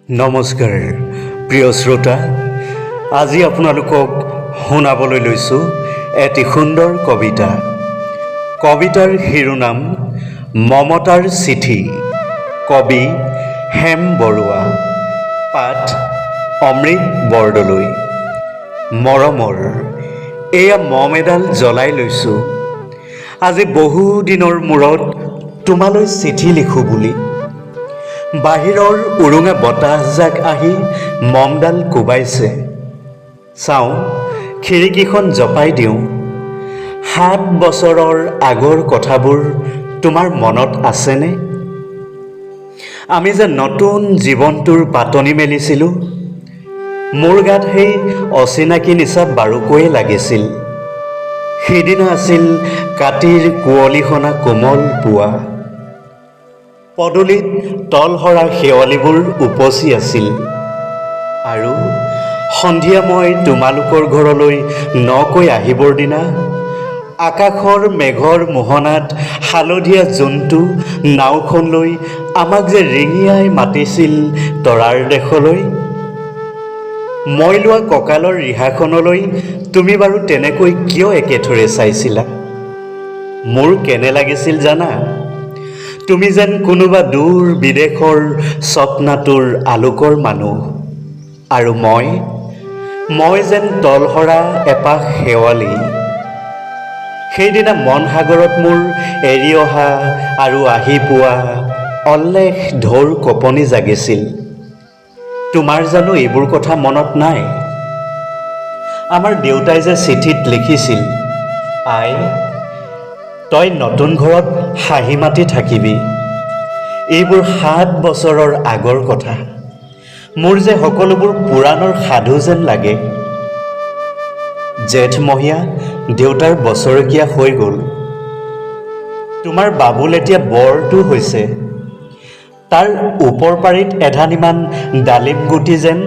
নমস্কাৰ প্ৰিয় শ্ৰোতা, আজি আপোনালোকক শুনাবলৈ লৈছোঁ এটি সুন্দৰ কবিতা। কবিতাৰ শিৰোনাম মমতাৰ চিঠি। কবি হেম বৰুৱা, পাঠ অমৃত বৰদলৈ। মৰমৰ এয়া মম এডাল জ্বলাই লৈছোঁ, আজি বহু দিনৰ মূৰত তোমালৈ চিঠি লিখোঁ বুলি। বাহিৰৰ উৰুঙা বতাহজাক আহি মমডাল কোবাইছে। চাওঁ খিৰিকীখন জপাই দিওঁ। 7 বছৰৰ আগৰ কথাবোৰ তোমাৰ মনত আছেনে? আমি যে নতুন জীৱনটোৰ পাতনি মেলিছিলোঁ। মোৰ গাত সেই অচিনাকি নিচা বাৰুকৈয়ে লাগিছিল। সিদিনা আছিল কাতিৰ কুঁৱলীসনা কোমল পুৱা। পদূলিত তলসৰা শেৱালিবোৰ উপচি আছিল, আৰু সন্ধিয়া মই তোমালোকৰ ঘৰলৈ নকৈ আহিবৰ দিনা আকাশৰ মেঘৰ মোহনাত হালধীয়া জোনটো নাওখন লৈ আমাক যে ৰিঙিয়াই মাতিছিল তৰাৰ দেশলৈ। মই লোৱা কঁকালৰ ৰিহাখনলৈ তুমি বাৰু তেনেকৈ কিয় একেথৰে চাইছিলা? মোৰ কেনে লাগিছিল জানা? তুমি যেন কোনোবা দূৰ বিদেশৰ স্বপ্নাতুৰ আলোকৰ মানুহ, আৰু মই যেন তলসৰা এপাহ শেৱালি। সেইদিনা মন সাগৰত মোৰ এৰি অহা আৰু আহি পোৱা অল্লেখ ঢৌৰ কঁপনি জাগিছিল। তোমাৰ জানো এইবোৰ কথা মনত নাই? আমাৰ দেউতাই যে চিঠিত লিখিছিল, আই তই নতুন ঘৰত হাঁহি মাতি থাকিবি। এইবোৰ 7 বছৰৰ আগৰ কথা। মোৰ যে সকলোবোৰ পুৰাণৰ সাধু যেন লাগে। জেঠমহীয়া দেউতাৰ বছৰেকীয়া হৈ গ'ল। তোমাৰ বাবুল এতিয়া বৰটো হৈছে। তাৰ ওপৰ পাৰিত এধানিমান ডালিম গুটি যেন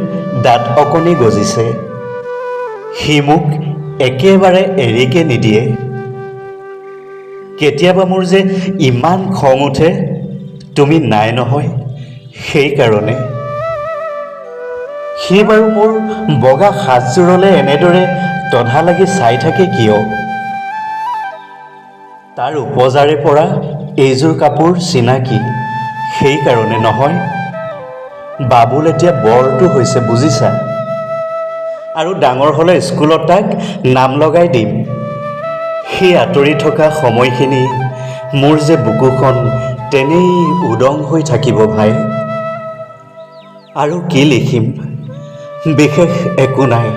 দাঁত অকণি গজিছে। সি মোক একেবাৰে এৰিকে নিদিয়ে। কেতিয়াবা মোৰ যে ইমান খং উঠে, তুমি নাই নহয় সেইকাৰণে। সি বাৰু মোৰ বগা সাজযোৰলৈ এনেদৰে তধা লাগি চাই থাকে কিয়? তাৰ উপজাৰে পৰা এইযোৰ কাপোৰ চিনাকি, সেইকাৰণে নহয়। বাবুল এতিয়া বৰটো হৈছে, বুজিছা? আৰু ডাঙৰ হ'লে স্কুলত তাক নাম লগাই দিম। সেই আঁতৰি থকা সময়খিনি মোৰ যে বুকুখন তেনেই উদং হৈ থাকিব ভাই। আৰু কি লিখিম? বিশেষ একো নাই।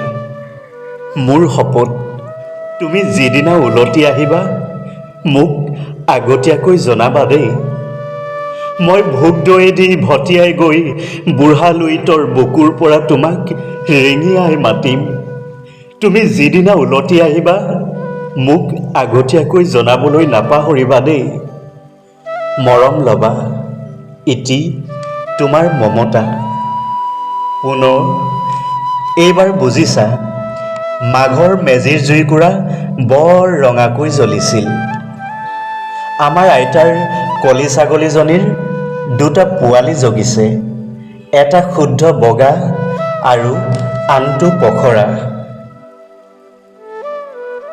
মোৰ শপত, তুমি যিদিনা উলটি আহিবা মোক আগতীয়াকৈ জনাবা দেই। মই ভোগ দৈয়েদি ভটিয়াই গৈ বুঢ়া লুইতৰ বুকুৰ পৰা তোমাক ৰিঙিয়াই মাতিম। তুমি যিদিনা উলটি আহিবা মোক আগতীয়াকৈ জনাবলৈ নাপাহৰিবা দেই। মৰম ল'বা। ইতি তোমাৰ মমতা। পুনৰ এইবাৰ বুজিছা, মাঘৰ মেজিৰ জুইকুৰা বৰ ৰঙাকৈ জ্বলিছিল। আমাৰ আইতাৰ কলি ছাগলীজনীৰ 2টা পোৱালি জগিছে, এটা শুদ্ধ বগা আৰু আনটো পখৰা।